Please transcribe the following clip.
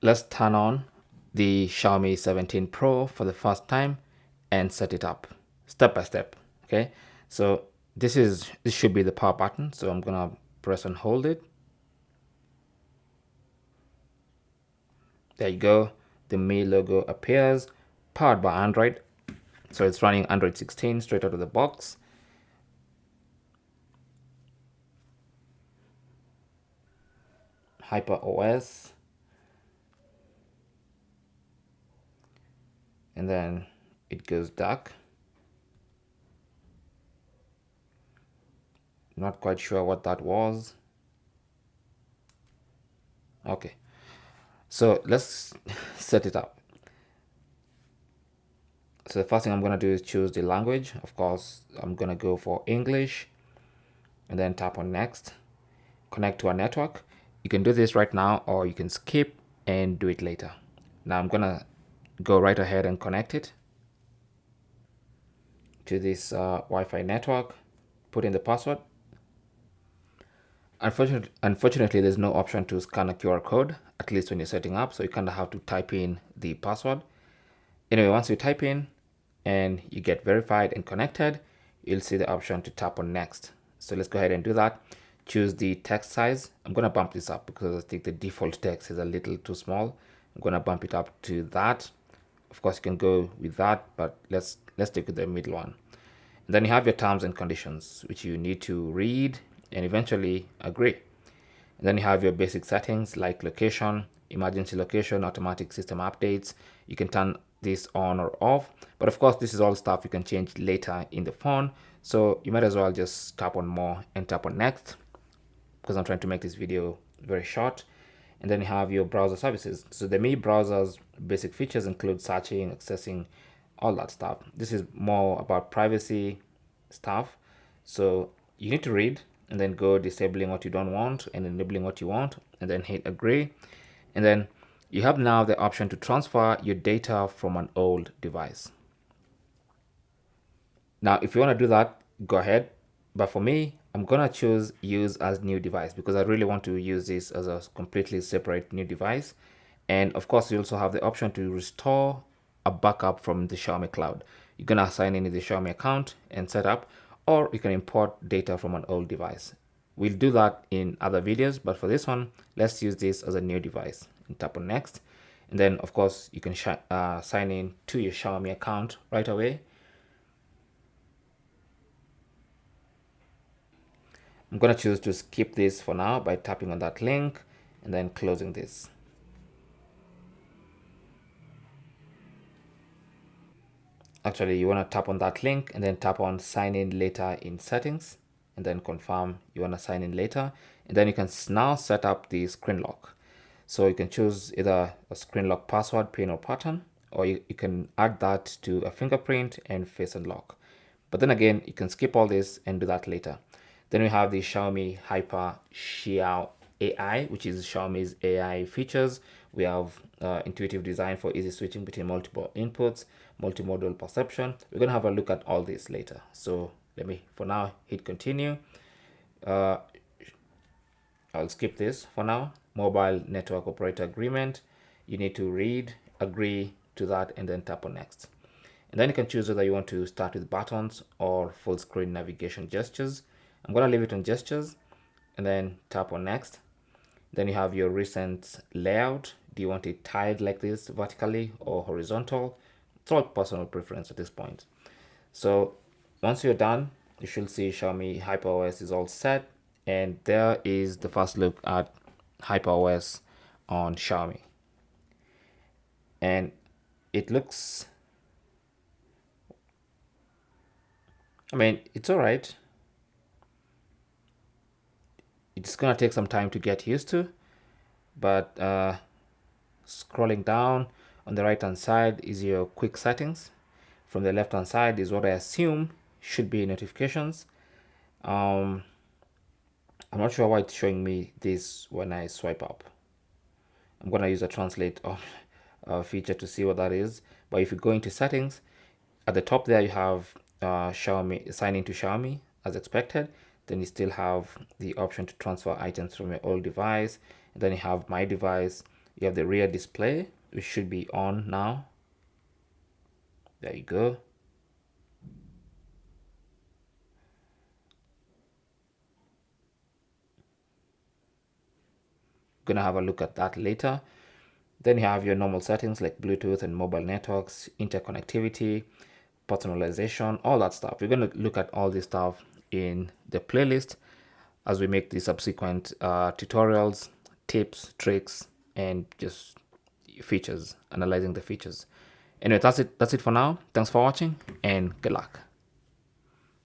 let's turn on the Xiaomi 17 Pro for the first time and set it up step by step. Okay, so this should be the power button, so I'm gonna press and hold it. There you go, the Mi logo appears. Powered by Android, so it's running Android 16 straight out of the box. HyperOS, and then it goes dark. Not quite sure what that was. Okay, so let's set it up. So the first thing I'm going to do is choose the language. Of course, I'm going to go for English, and then tap on next. Connect to a network. You can do this right now, or you can skip and do it later. Now I'm going to go right ahead and connect it to this Wi-Fi network. Put in the password. Unfortunately, there's no option to scan a QR code, at least when you're setting up, so you kind of have to type in the password. Anyway, once you type in and you get verified and connected, you'll see the option to tap on next. So let's go ahead and do that. Choose the text size. I'm going to bump this up because I think the default text is a little too small. I'm going to bump it up to that. Of course, you can go with that, but let's stick with the middle one. And then you have your terms and conditions, which you need to read and eventually agree. And then you have your basic settings like location, emergency location, automatic system updates. You can turn this on or off, but of course this is all stuff you can change later in the phone, so you might as well just tap on more and tap on next, because I'm trying to make this video very short. And then you have your browser services. So the Mi browser's basic features include searching, accessing, all that stuff. This is more about privacy stuff, so you need to read and then go disabling what you don't want and enabling what you want, and then hit agree. And then you have now the option to transfer your data from an old device. Now, if you want to do that, go ahead. But for me, I'm going to choose use as new device because I really want to use this as a completely separate new device. And of course, you also have the option to restore a backup from the Xiaomi cloud. You're going to sign in with the Xiaomi account and set up, or you can import data from an old device. We'll do that in other videos, but for this one, let's use this as a new device and tap on next. And then of course you can sign in to your Xiaomi account right away. I'm going to choose to skip this for now by tapping on that link and then closing this. Actually, you want to tap on that link and then tap on sign in later in settings, and then confirm you want to sign in later. And then you can now set up the screen lock. So you can choose either a screen lock password, pin, or pattern, or you can add that to a fingerprint and face unlock. But then again, you can skip all this and do that later. Then we have the Xiaomi Hyper Xiao AI, which is Xiaomi's AI features. We have intuitive design for easy switching between multiple inputs, multimodal perception. We're going to have a look at all this later. So let me, for now, hit continue. I'll skip this for now. Mobile network operator agreement. You need to read, agree to that, and then tap on next. And then you can choose whether you want to start with buttons or full screen navigation gestures. I'm going to leave it on gestures and then tap on next. Then you have your recent layout. Do you want it tiled like this vertically or horizontal? It's all personal preference at this point. So once you're done, you should see Xiaomi HyperOS is all set. And there is the first look at HyperOS on Xiaomi. And it looks, I mean, it's all right. It's gonna take some time to get used to, but scrolling down on the right hand side is your quick settings. From the left hand side is what I assume should be notifications. I'm not sure why it's showing me this when I swipe up. I'm gonna use a translate feature to see what that is. But if you go into settings, at the top there you have Xiaomi, sign into Xiaomi as expected. Then you still have the option to transfer items from your old device. And then you have my device. You have the rear display, which should be on now. There you go. Gonna have a look at that later. Then you have your normal settings like Bluetooth and mobile networks, interconnectivity, personalization, all that stuff. We're going to look at all this stuff in the playlist as we make the subsequent tutorials, tips, tricks, and just features, analyzing the features. Anyway, that's it for now. Thanks for watching and good luck.